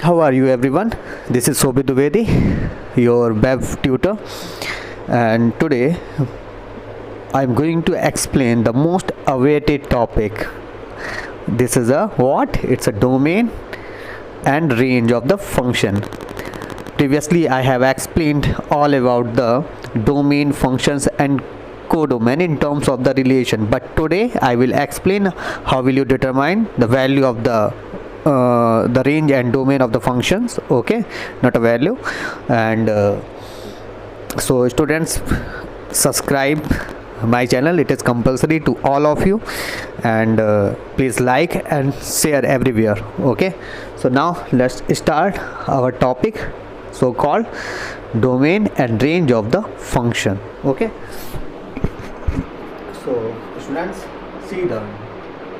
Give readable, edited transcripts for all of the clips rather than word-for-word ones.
How are you everyone? This is Shobhit Dwivedi, your web tutor, and today I'm going to explain the most awaited topic. This is a what? It's a domain and range of the function. Previously I have explained all about the domain, functions and codomain in terms of the relation, but today I will explain how will you determine the value of the range and domain of the functions. Okay, not a value. And so students, subscribe my channel, it is compulsory to all of you, and please like and share everywhere. Okay, so now let's start our topic, so called domain and range of the function. Okay, so students, see the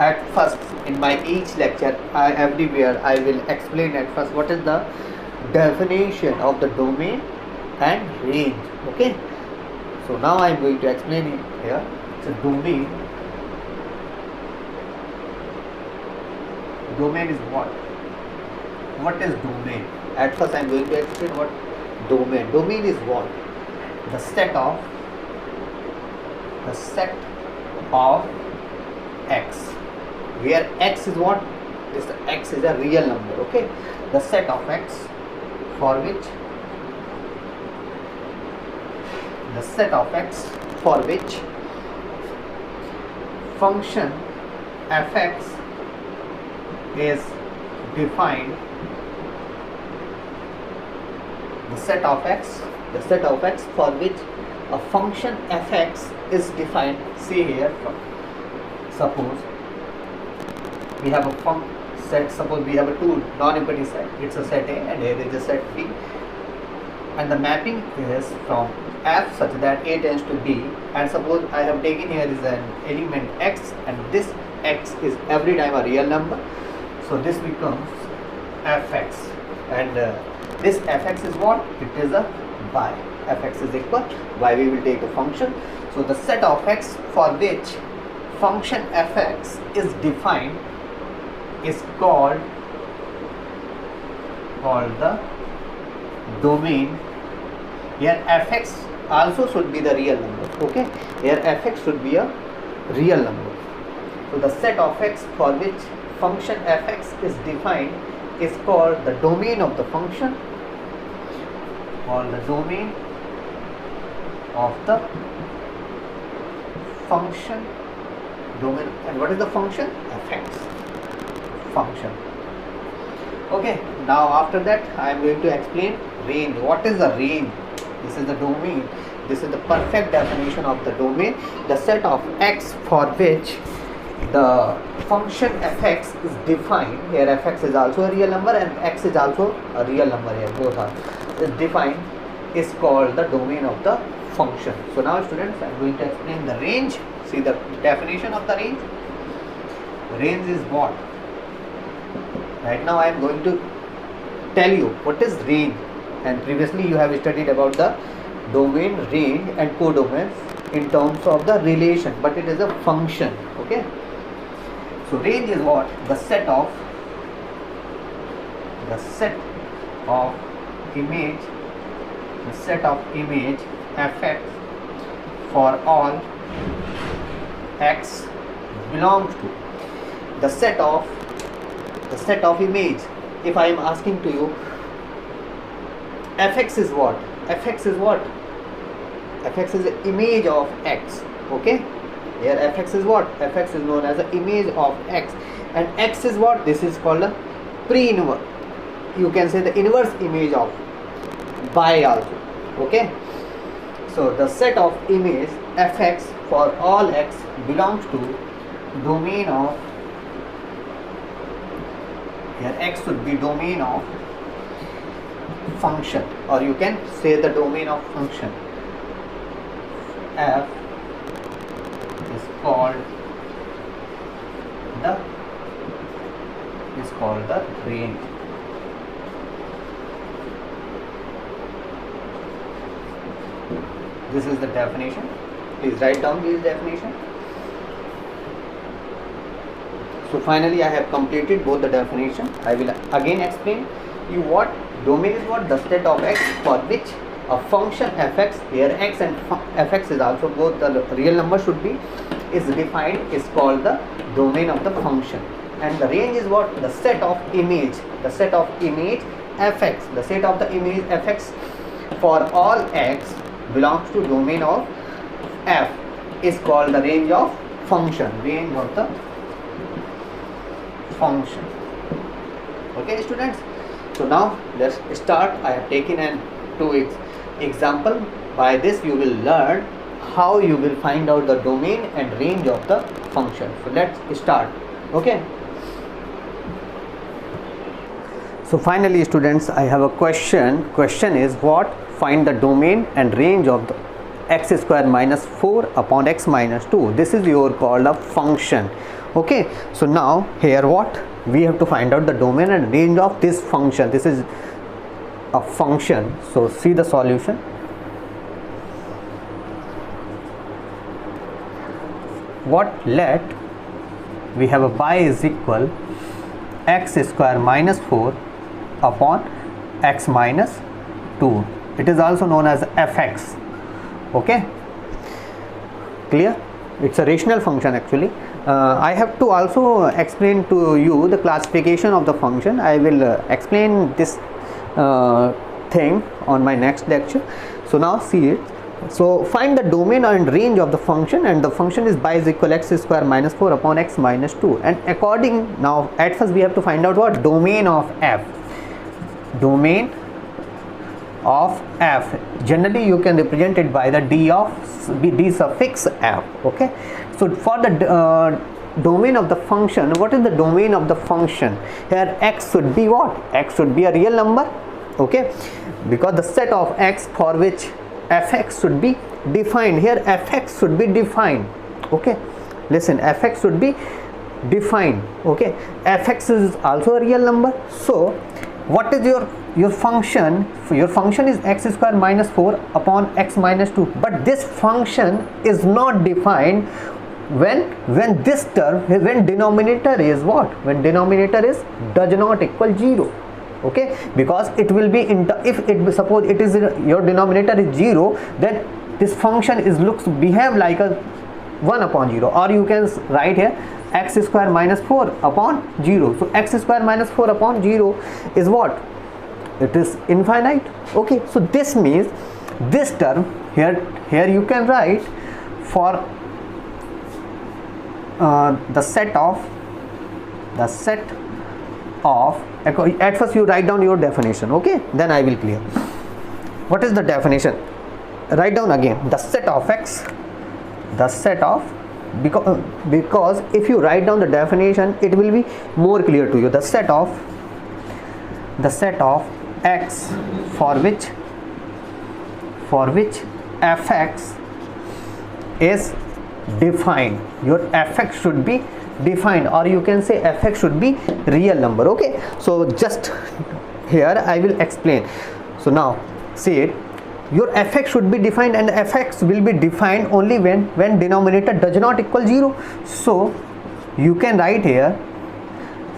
at first in my each lecture everywhere I will explain at first what is the definition of the domain and range. Okay, so now I am going to explain it here. It's a domain. Domain is what is domain? At first I am going to explain what domain is. What? The set of x, where x is what? This x is a real number. Okay, the set of x for which function fx is defined. The set of x for which a function fx is defined. See here, suppose we have a set. Suppose we have a two non-empty set. It's a set A and here is a set B, and the mapping is from F such that A tends to B. And suppose I have taken here is an element x, and this x is every time a real number. So this becomes fx, and this fx is what? It is a y. Fx is equal y. We will take a function. So the set of x for which function fx is defined is called the domain. Here fx also should be the real number. Okay, here fx should be a real number. So the set of x for which function fx is defined is called the domain of the function, or the domain of the function. Domain, and what is the function? Fx function. Okay, now after that I am going to explain range. What is the range? This is the domain. This is the perfect definition of the domain. The set of x for which the function fx is defined. Here fx is also a real number and x is also a real number. Here both are defined, is called the domain of the function. So now students, I am going to explain the range. See the definition of the range. Range is what? Right now I am going to tell you what is range, and previously you have studied about the domain, range and codomain in terms of the relation, but it is a function. Okay, so range is what? The set of image fx for all x belongs to the set of image. If I am asking to you, fx is what? Fx is what? Fx is the image of x. Okay, here fx is what? Fx is known as the image of x, and x is what? This is called a pre-inverse. You can say the inverse image of y also. Okay, so the set of image fx for all x belongs to domain of, here x should be domain of function, or you can say the domain of function. F is called the range. This is the definition. Please write down this definition. So finally I have completed both the definition. I will again explain. you what domain is what the set of x for which a function fx, here x and fx is also both the real number should be, is defined, is called the domain of the function. And the range is what the set of image, the set of image fx, the set of the image fx for all x belongs to domain of f is called the range of function, range of the function. Okay students, so now let's start. I have taken an two example. By this you will learn how you will find out the domain and range of the function. So let's start. Okay, so finally students, I have a question is what? Find the domain and range of the x square minus 4 upon x minus 2. This is your called a function. Okay, so now here what we have to find out the domain and range of this function. This is a function. So see the solution. What? Let we have a y is equal x square minus 4 upon x minus 2. It is also known as fx. Okay, clear? It's a rational function actually. I have to also explain to you the classification of the function. I will explain this thing on my next lecture. So now see it. So find the domain and range of the function, and the function is y is equal x square minus 4 upon x minus 2. And according, now at first we have to find out what domain of f. Domain of f, generally you can represent it by the d suffix f. Okay, so for the domain of the function, what is the domain of the function? Here x should be what? X should be a real number. Okay, because the set of x for which fx should be defined, here fx should be defined. Okay, listen, fx should be defined. Okay, fx is also a real number. So what is your function? Your function is x square minus 4 upon x minus 2, but this function is not defined when this term, when denominator is what? When denominator is does not equal 0. Okay, because it will be if it suppose it is your denominator is 0, then this function is behave like a 1 upon 0, or you can write here x square minus 4 upon 0. So x square minus 4 upon 0 is what? It is infinite. Okay, so this means this term here you can write for the set of at first you write down your definition. Okay, then I will clear. What is the definition? Write down again the set of x, the set of, because if you write down the definition it will be more clear to you. The set of x for which fx is defined. Your fx should be defined, or you can say fx should be real number. Okay, so just here I will explain. So now see it, your fx should be defined, and fx will be defined only when denominator does not equal 0. So you can write here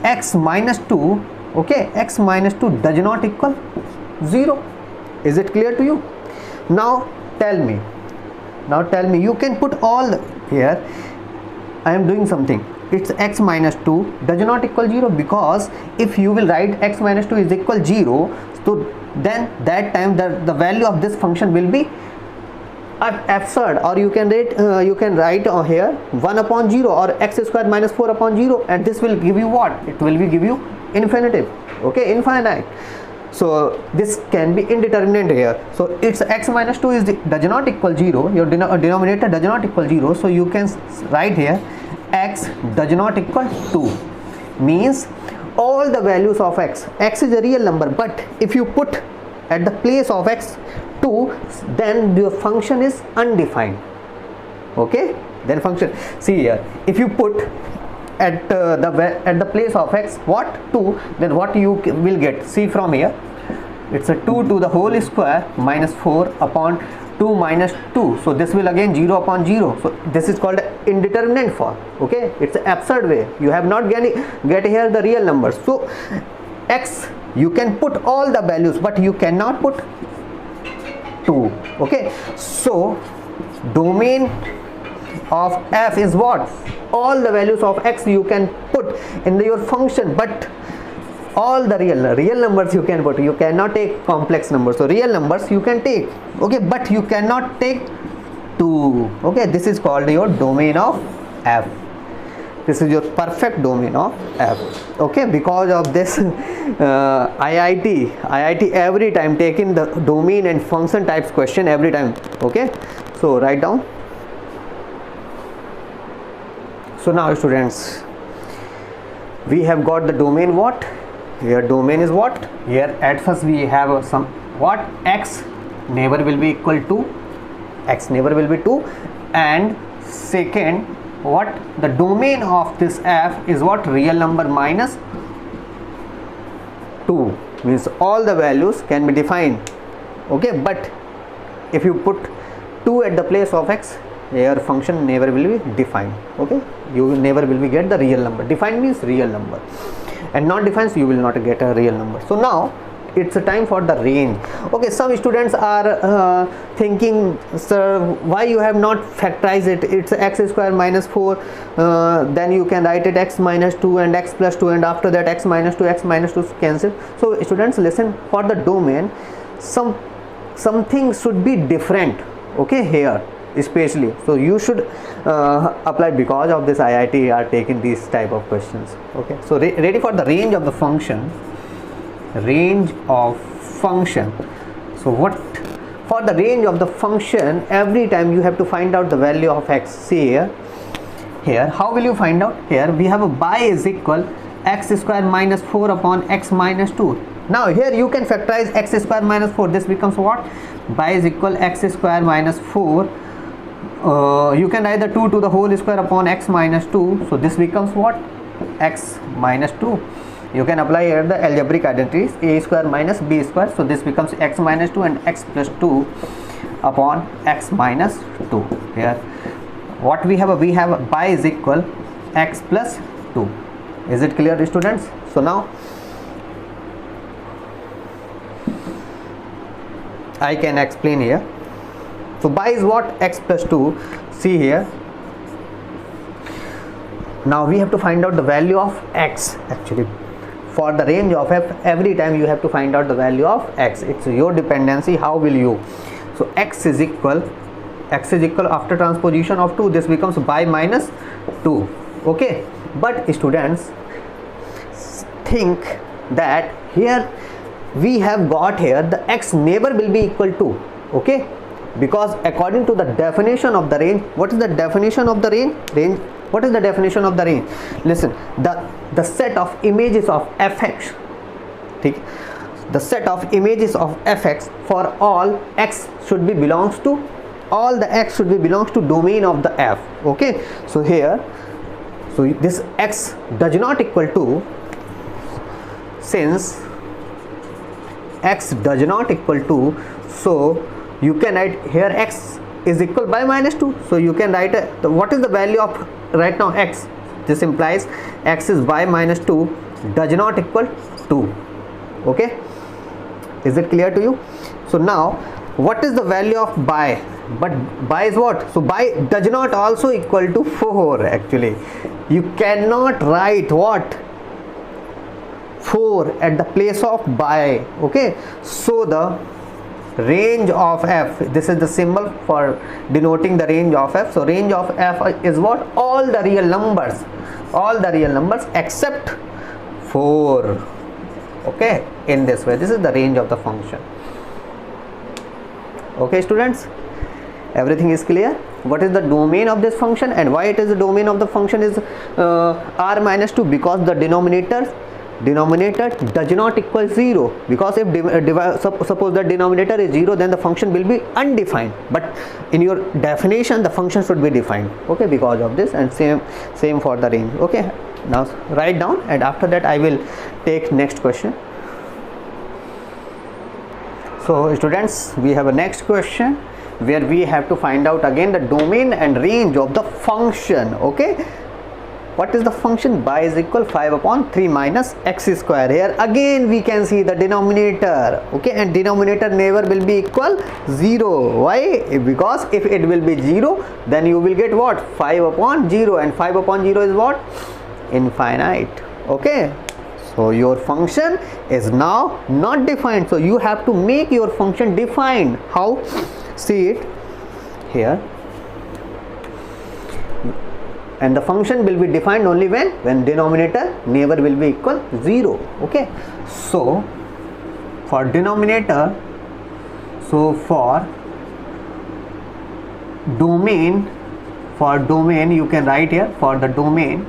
x minus 2. Okay, x minus 2 does not equal 0. Is it clear to you? Now tell me, you can put all here. I am doing something. It's x minus 2 does not equal 0, because if you will write x minus 2 is equal 0, so then that time the value of this function will be absurd, or you can write here 1 upon 0 or x square minus 4 upon 0, and this will give you what? It will give you infinitive. Okay, infinite. So this can be indeterminate here. So it's x minus 2 does not equal 0. Your denominator does not equal 0. So you can write here x does not equal 2. Means all the values of x is a real number, but if you put at the place of x 2, then your function is undefined. Okay, then function, see here, if you put at the place of x what? 2, then what you will get? See from here, it's a 2 to the whole square minus 4 upon 2 minus 2. So this will again 0 upon 0. So this is called indeterminate form. Okay, it's an absurd way. You have not get here the real number. So x you can put all the values, but you cannot put 2. Okay, so domain of f is what? All the values of x you can put in your function, but all the real numbers you can put. You cannot take complex numbers. So real numbers you can take, okay, but you cannot take 2. Okay, this is called your domain of f. This is your perfect domain of f. Okay, because of this IIT every time taking the domain and function types question every time. Okay, so write down. So now students, we have got the domain. What here? Domain is what? Here at first we have some what? X never will be equal to, x never will be 2, and second, what? The domain of this f is what? Real number minus 2, means all the values can be defined. Okay, but if you put 2 at the place of x, your function never will be defined. Okay, you never will be get the real number. Defined means real number, and not defined you will not get a real number. So now it's a time for the range. Okay, some students are thinking, sir, why you have not factorized it? It's x square minus 4, then you can write it x minus 2 and x plus 2, and after that x minus 2 cancel. So students, listen, for the domain something should be different. Okay, here especially, so you should apply. Because of this IIT are taking these type of questions. Okay, so ready for the range of the function. Range of function. So what? For the range of the function, every time you have to find out the value of x. See here how will you find out? Here we have a y is equal x square minus 4 upon x minus 2. Now here you can factorize x square minus 4. This becomes what? Y is equal x square minus 4. You can write the 2 to the whole square upon x minus 2. So this becomes what? X minus 2. You can apply here the algebraic identities, a square minus b square. So this becomes x minus 2 and x plus 2 upon x minus 2. Here what we have? We have y is equal x plus 2. Is it clear, students? So now I can explain here. So y is what? X plus 2. See here, now we have to find out the value of x. Actually, for the range of f, every time you have to find out the value of x. It's your dependency. How will you? So x is equal after transposition of 2, this becomes y minus 2. Okay, but students think that here we have got here the x never will be equal to. Okay, because according to the definition of the range, what is the definition of the range? What is the definition of the range? Listen, the set of images of fx, the set of images of fx for all x should be belongs to, all the x should be belongs to domain of the f. Okay, so here, so this x does not equal to, since x does not equal to, so you can write here x is equal by minus 2. So you can write what is the value of right now x? This implies x is y minus 2 does not equal 2. Okay, is it clear to you? So now what is the value of y? But y is what? So y does not also equal to 4. Actually, you cannot write what? 4 at the place of y. Okay, so the range of f, this is the symbol for denoting the range of f. So range of f is what? All the real numbers except 4. Okay, in this way, this is the range of the function. Okay, students, everything is clear? What is the domain of this function and why it is the domain of the function is r minus 2? Because the denominator does not equal 0. Because if suppose the denominator is 0, then the function will be undefined, but in your definition the function should be defined. Okay, because of this, and same for the range. Okay, now write down, and after that I will take next question. So students, we have a next question where we have to find out again the domain and range of the function. Okay, what is the function? By is equal 5 upon 3 minus x square. Here again we can see the denominator, okay, and denominator never will be equal 0. Why? Because if it will be 0, then you will get what? 5 upon 0, and 5 upon 0 is what? Infinite. Okay, so your function is now not defined, so you have to make your function defined. How? See it here, and the function will be defined only when denominator never will be equal 0. Okay, so for denominator, so for domain you can write here, for the domain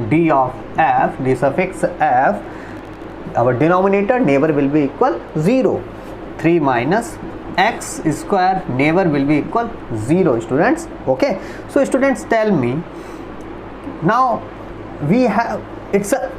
d of f, d suffix f, our denominator never will be equal 0. 3 minus x square never will be equal 0, students. Okay, so students, tell me now, we have, it's a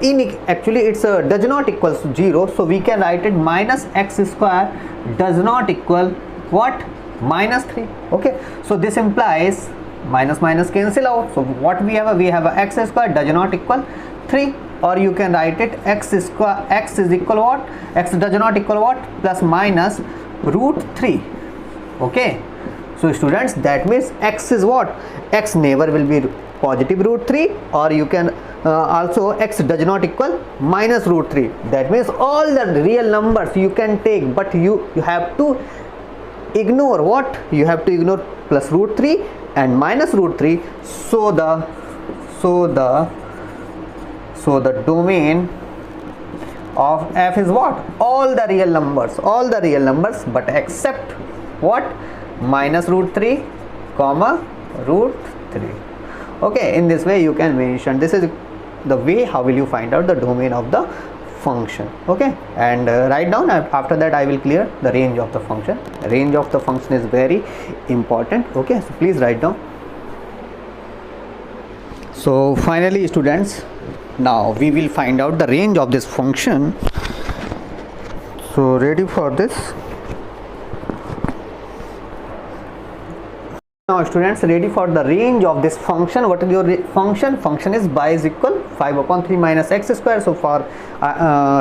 actually it's a does not equal 0, so we can write it minus x square does not equal what? Minus 3. Okay, so this implies minus minus cancel out, so what we have a x square does not equal 3, or you can write it x square, x is equal what? X does not equal what? Plus minus root 3. Okay, so students, that means x is what? X never will be positive root 3, or you can also x does not equal minus root 3. That means all the real numbers you can take, but you have to ignore what? You have to ignore plus root 3 and minus root 3. So the domain of f is what? All the real numbers, but except what? Minus root 3 comma root 3. Okay, in this way you can mention, this is the way how will you find out the domain of the function. Okay, and write down, after that I will clear the range of the function. Range of the function is very important. Okay, so please write down. So finally, students, now we will find out the range of this function. So ready for this? Now students, ready for the range of this function. What is your function? Function is by is equal 5 upon 3 minus x square. So for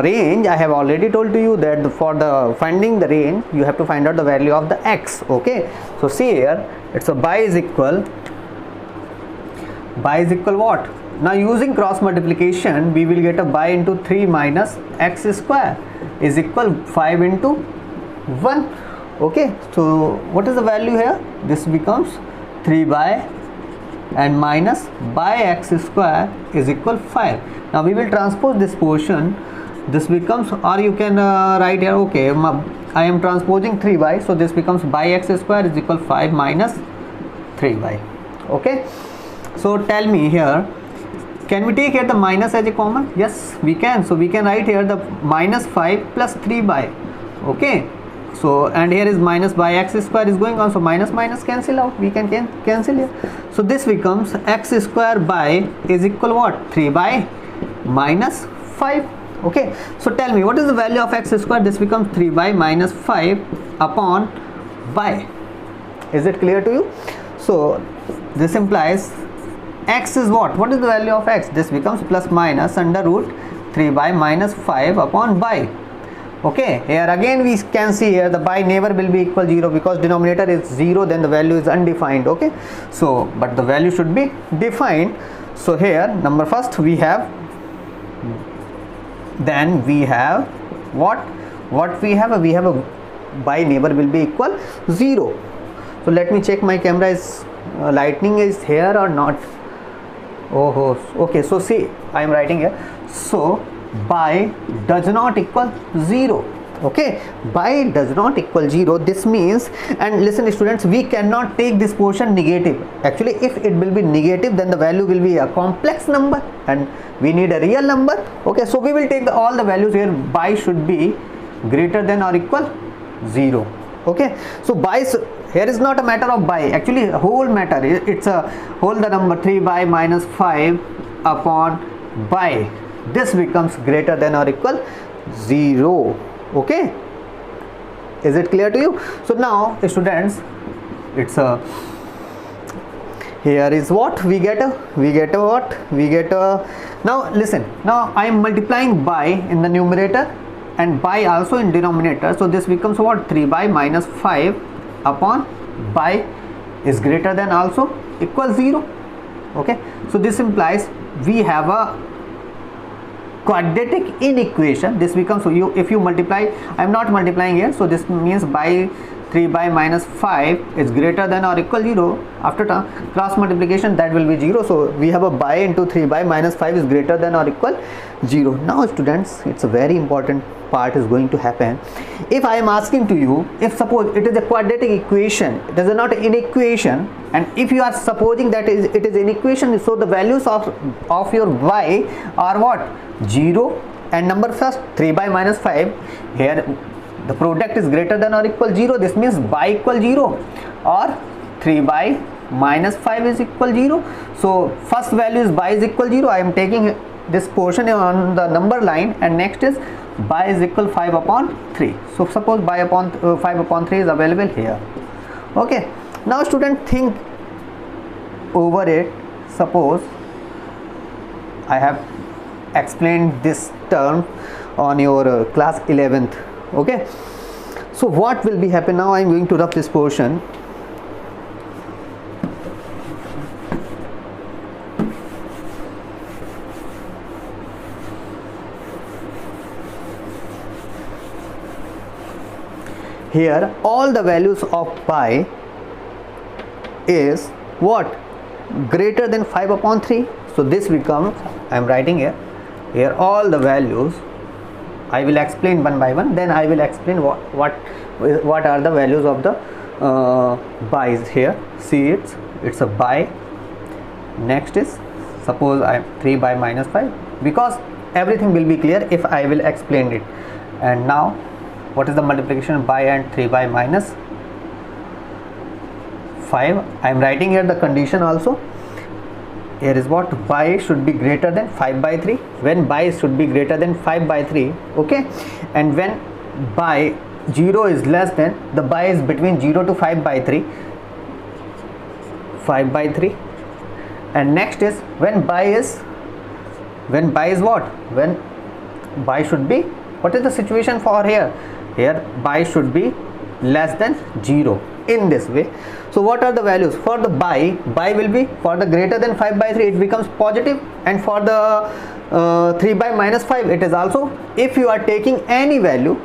range, I have already told to you that for the finding the range, you have to find out the value of the x. Okay, so see here, it's a by is equal what? Now using cross multiplication, we will get a by into 3 minus x square is equal 5 into 1. Okay, so what is the value here? This becomes 3 by and minus by x square is equal 5. Now we will transpose this portion. This becomes, or you can write here, okay, I am transposing 3 by, so this becomes by x square is equal 5 minus 3 by. Okay, so tell me here, can we take here the minus as a common? Yes, we can. So we can write here the minus 5 plus 3 by. Okay, so and here is minus by x square is going on, so minus minus cancel out, we can cancel here. So this becomes x square by is equal what? 3 by minus 5. Okay, so tell me what is the value of x square? This becomes 3 by minus 5 upon by. Is it clear to you? So this implies x is what? What is the value of x? This becomes plus minus under root 3 by minus 5 upon by. Okay, here again we can see here the by never will be equal 0 because denominator is 0, then the value is undefined. Okay, so but the value should be defined. So here number first we have, then we have what we have a by never will be equal 0. So let me check my camera is lightning is here or not. Oh, okay, so see I am writing here, so by does not equal 0. Okay, by does not equal 0. This means, and listen students, we cannot take this portion negative. Actually if it will be negative, then the value will be a complex number and we need a real number. Okay, so we will take all the values here. By should be greater than or equal 0. Okay, so by, here is not a matter of by, actually whole matter, it's a whole the number 3 by minus 5 upon by, this becomes greater than or equal 0. Okay, is it clear to you? So now students, it's a, here is what we get a now listen, now I am multiplying by in the numerator and by also in denominator, so this becomes what, 3 by minus 5 upon by is greater than also equals 0. Okay, so this implies we have a quadratic inequation. This becomes, so you, if you multiply, I am not multiplying here, so this means by 3 by minus 5 is greater than or equal 0. After cross multiplication, that will be 0. So we have a by into 3 by minus 5 is greater than or equal 0. Now students, it's a very important part is going to happen. If I am asking to you, if suppose it is a quadratic equation, it is not an equation, and if you are supposing that it is an equation, so the values of your y are what, 0 and number first 3 by minus 5. Here the product is greater than or equal 0. This means by equal 0 or 3 by minus 5 is equal 0. So first value is by is equal 0. I am taking this portion on the number line, and next is by is equal 5 upon 3. So suppose by upon 5 upon 3 is available here. Okay, now student, think over it. Suppose I have explained this term on your class 11th. Okay, so what will be happen now? I am going to rub this portion. Here all the values of pi is what, greater than 5 upon 3. So this becomes, I am writing here all the values. I will explain one by one, then I will explain what are the values of the by's here. See, it's a by. Next is, suppose I am 3 by minus 5, because everything will be clear if I will explain it. And now what is the multiplication by and 3 by minus 5? I am writing here the condition also. Here is what, by should be greater than 5 by 3. When by should be greater than 5 by 3, okay, and when by 0 is less than, the by is between 0 to 5 by 3, 5 by 3. And next is when by is what, when by should be, what is the situation for here? Here by should be less than 0 in this way. So what are the values for the by will be, for the greater than 5 by 3 it becomes positive, and for the 3 by minus 5 it is also, if you are taking any value,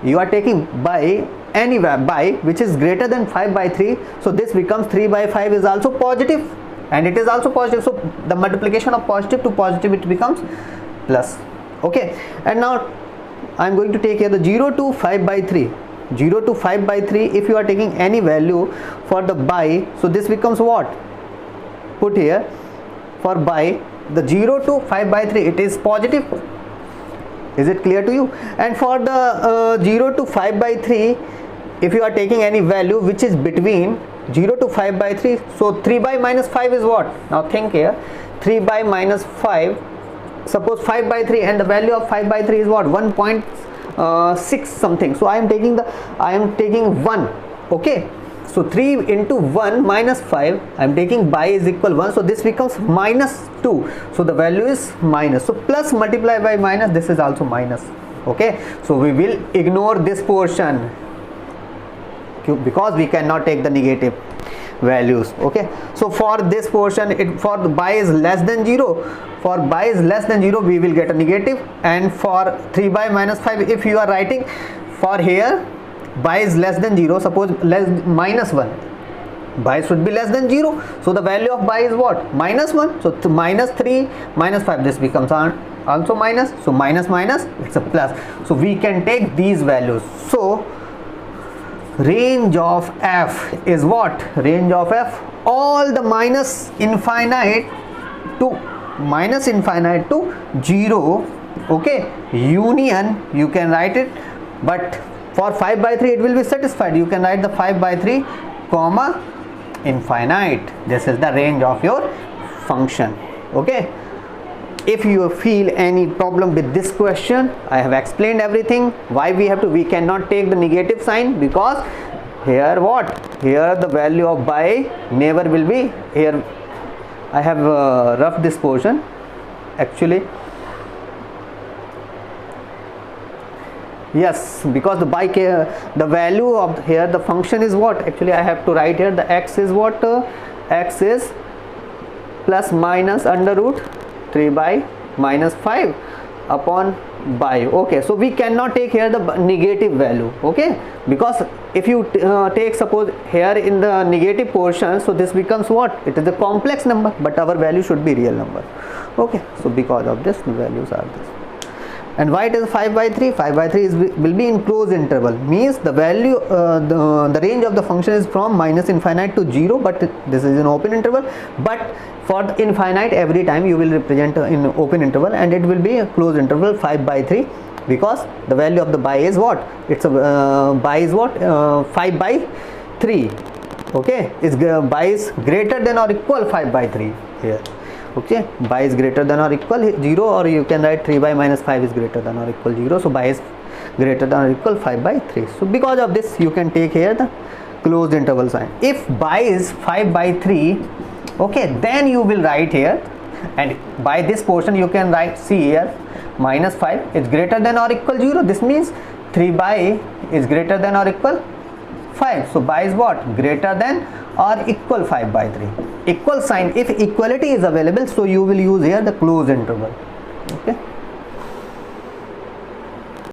you are taking by any by which is greater than 5 by 3, so this becomes 3 by 5 is also positive, and it is also positive, so the multiplication of positive to positive it becomes plus. Okay, and now I am going to take here the 0 to 5 by 3. 0 to 5 by 3, if you are taking any value for the by, so this becomes what, put here for by the 0 to 5 by 3 it is positive. Is it clear to you? And for the 0 to 5 by 3, if you are taking any value which is between 0 to 5 by 3, so 3 by minus 5 is what? Now think here, 3 by minus 5, suppose 5 by 3, and the value of 5 by 3 is what, 1.6 something. So I am taking 1. Okay, so 3 into 1 minus 5, I am taking by is equal 1, so this becomes minus 2, so the value is minus. So plus multiply by minus, this is also minus. Okay, so we will ignore this portion because we cannot take the negative values. Okay, so for this portion, for the by is less than 0, for by is less than 0 we will get a negative, and for 3 by minus 5, if you are writing for here by is less than 0, suppose minus 1, by should be less than 0, so the value of by is what, minus 1, so minus 3 minus 5, this becomes also minus, so minus minus it's a plus. So we can take these values. So range of f is what, range of f, all the minus infinite to 0, okay, union, you can write it, but for 5 by 3 it will be satisfied, you can write the 5 by 3 comma infinite. This is the range of your function. Okay, if you feel any problem with this question, I have explained everything, why we cannot take the negative sign, because here what, here the value of by never will be, here I have roughed this portion actually. Yes, because the value of here, the function is what? Actually I have to write here the x is what? X is plus minus under root 3 by minus 5 upon by. Okay, so we cannot take here the negative value, okay, because if you take suppose here in the negative portion, so this becomes what? It is a complex number, but our value should be real number. Okay, so because of this, the values are this. And why it is 5 by 3? 5 by 3 will be in closed interval, means the value the range of the function is from minus infinite to 0, but this is an open interval. But for the infinite, every time you will represent in open interval, and it will be a closed interval 5 by 3, because the value of the by is what? It's a by is what? 5 by 3. Okay, is by is greater than or equal 5 by 3 here. Okay, by is greater than or equal 0, or you can write 3 by minus 5 is greater than or equal 0. So by is greater than or equal 5 by 3. So because of this, you can take here the closed interval sign. If by is 5 by 3, okay, then you will write here, and by this portion you can write, see here, minus 5 is greater than or equal 0. This means 3 by is greater than or equal 5. So by is what? Greater than or equal 5 by 3. Equal sign, if equality is available, so you will use here the closed interval. Okay.